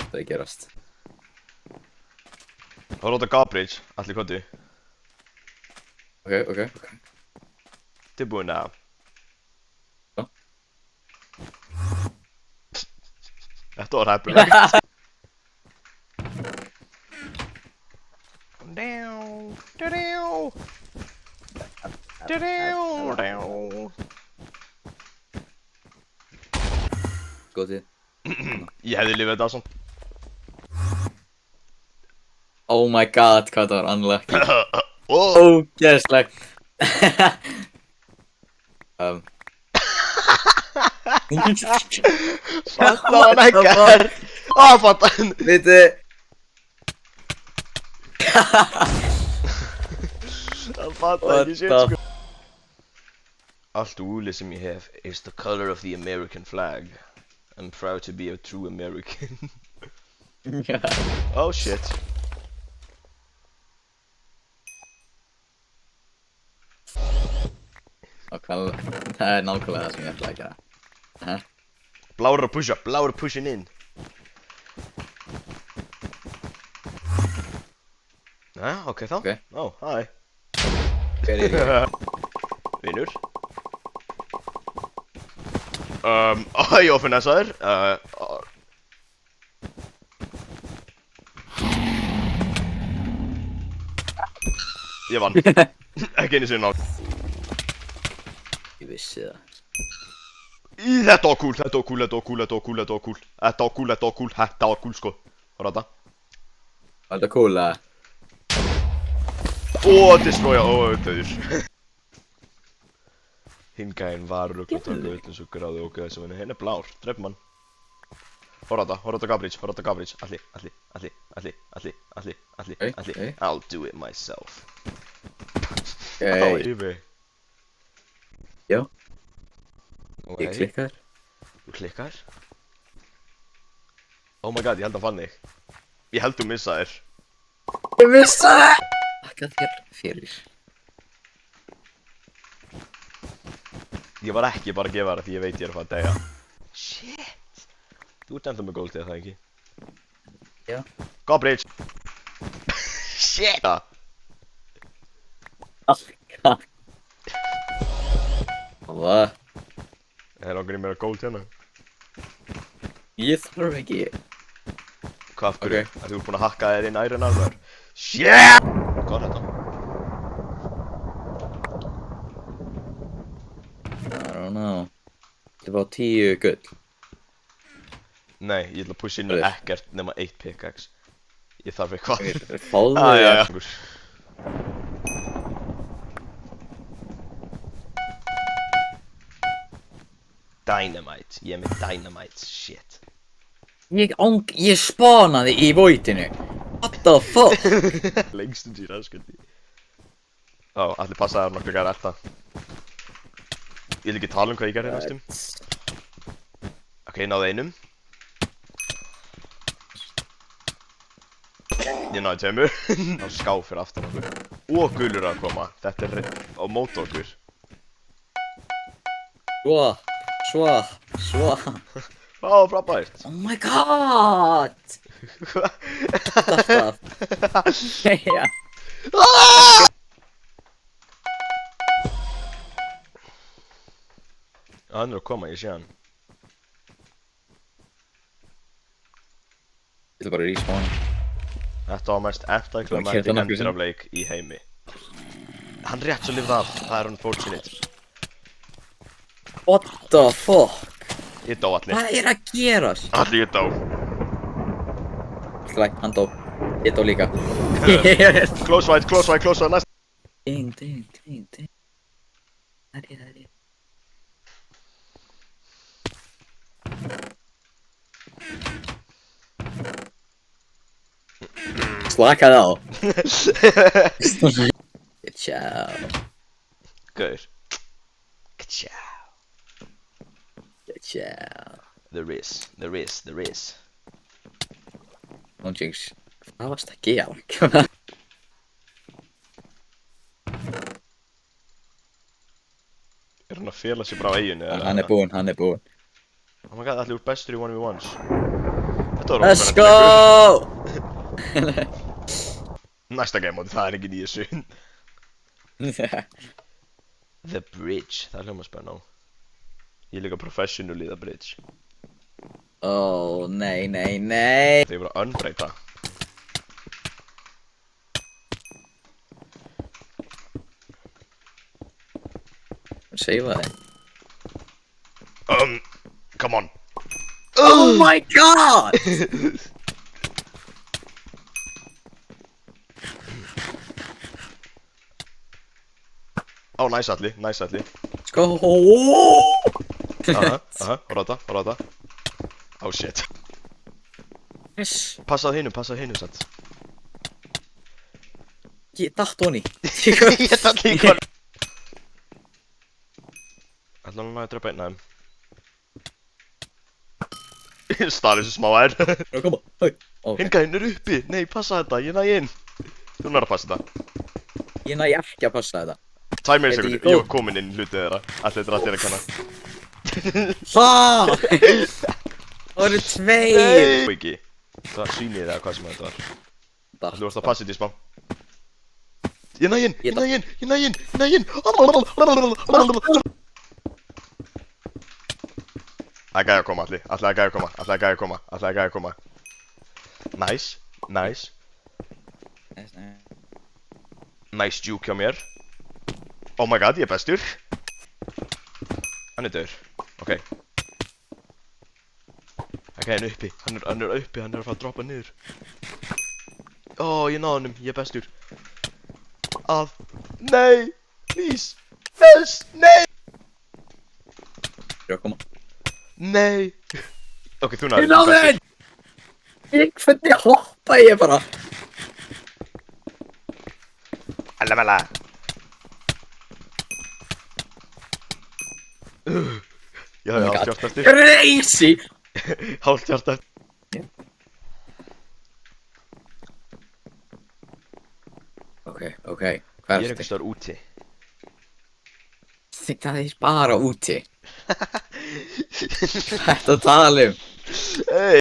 Það gerast. Það var út á Gabridge, allir konti. Ok. Tilbúin að. Já. Þetta var heppilegt. Skotið. Ég hefði lifað þetta svona. Oh my god, hvað það var unlucky. Oh. Ógeðslegt. Fatta hann ekkert. Fatta hann. Viti. Hann fatta ekki shit sko. Allt úlið sem ég hef is the color of the American flag. I'm proud to be a true American. Oh shit. Það er nákvæmlega það sem ég ætla að gera. Blár að pusha, blár að pushin inn. Ok þá. Ok. Oh, hi. Hver er ég? Vinur. Ég var finessaður. Ég vann. Ekki einu sinni ná. Ég vissi það. Þetta var cool, þetta var cool sko. Hvað er þetta? Var þetta cool að? Destroya, döður. Hingæinn var rugg og taka öll eins og gráði og gæði sem henni. Henni er blár, dreipum hann. Horfa þetta Gabridge, alli. I'll do it myself. Það var yfir. Já. Ok. Ég klikkar. Þú klikkar? Oh my god, ég held að fann þig. Ég held þú missaðir. Ég vissi það! Þakka þér fyrir. Ég var ekki bara að gefa þér því ég veit ég er að fara að deyja. Shit! Þú ert ennþá með goldið, það ekki? Já. Gabridge! Shit! Alltaf. Hvað? Það er okkur í meira gold hérna. Ég þarf ekki. Hvað af hverju? Ok. Að þú ert búinn að hakka þér inn Iron Armor? Shit! Hvað er þetta? I don't know. Þetta var 10 gull. Nei, ég ætla að pusha inn með ekkert nema 1 pickaxe. Ég þarf eitthvað. Fáðu Jæja. Dynamite, ég er með dynamite, shit. Ég spanaði í voitinu. What the fuck? Lengstum síðan, skundi. Allir passaði nokkuð að gera þetta. Ég vil ekki tala hvað ég gerði næstum. Ok, ég náði einum. Ég náði tveimur. Ná ská fyrir aftan okkur. Og gulur að koma. Þetta er á móti okkur. Svo. Frábært. Oh my god! Alltaf. Jæja. Hann er að koma, ég sé hann. Ég ætla bara að respawn. Þetta var mest anticlimactic endur af leik í heimi. Hann rétt svo lifði af, það er unfortunate. What the fuck? Ég dó allir. Hvað er að gerast? Allir ég dó. Alltaf, hann dó. Ég dó líka. Close fight, næst. Ding. Það er ég. Slakaði á. Ciao. Gaur. Ciao. There is. Hún jinx. Hvað varst að gera? Er hann að fela sig bara á eyjunni? Hann er búinn. Oh my god, allir úr bestur í 1v1s. var Let's óspennandi leikur. go! Næsta game mode, það ekki í þessu. The Bridge, það hljóma spenna á. Ég er líka professional í The Bridge. Ó, nei. Þegar ég bara unbreyta. Seifa þig. Come on. Oh my god! Ó, nice Atli. Sko. Horfa þetta. Oh shit. Yes. Passaðu hinu satt. Ég datt honi. Ég datt líka. Ætla hann að drepa einn af þeim. Stali þessu smá ær. Koma. Okay. Hingað er uppi. Nei, passa þetta. Ég næ inn. Þú nær að passa þetta. Ég næ ekki að passa þetta. Tæmir Þetta sekundu. ekki góð? Ég var komin inn í hlutið þeirra. Allir þetta er að kenna. Það voru tveir. Nei! Ekki. Það sýnið eða hvað sem þetta var. Þú varst að passa þetta í smá. Ég næ inn. Það er gæði að koma, Atli. Atli er gæði að koma. Nice. Nice juke hjá mér. Oh my god, ég er bestur. Hann er döður. Ok. Það er gæðin uppi. Hann er uppi, hann er að fara að droppa niður. Ó, ég náði honum, ég er bestur. Nei! Please! Yes! Nei! Ég koma. Nei! Ok, þú náður. Ég náði henn! Hvernig hoppa ég bara? Allamalla! Ég hafði hálft hjart eftir. Crazy! Hálft hjart eftir. Ok. Ég Hvað er er einhvers staðar úti. Það er bara úti. Þetta tala um. Hey!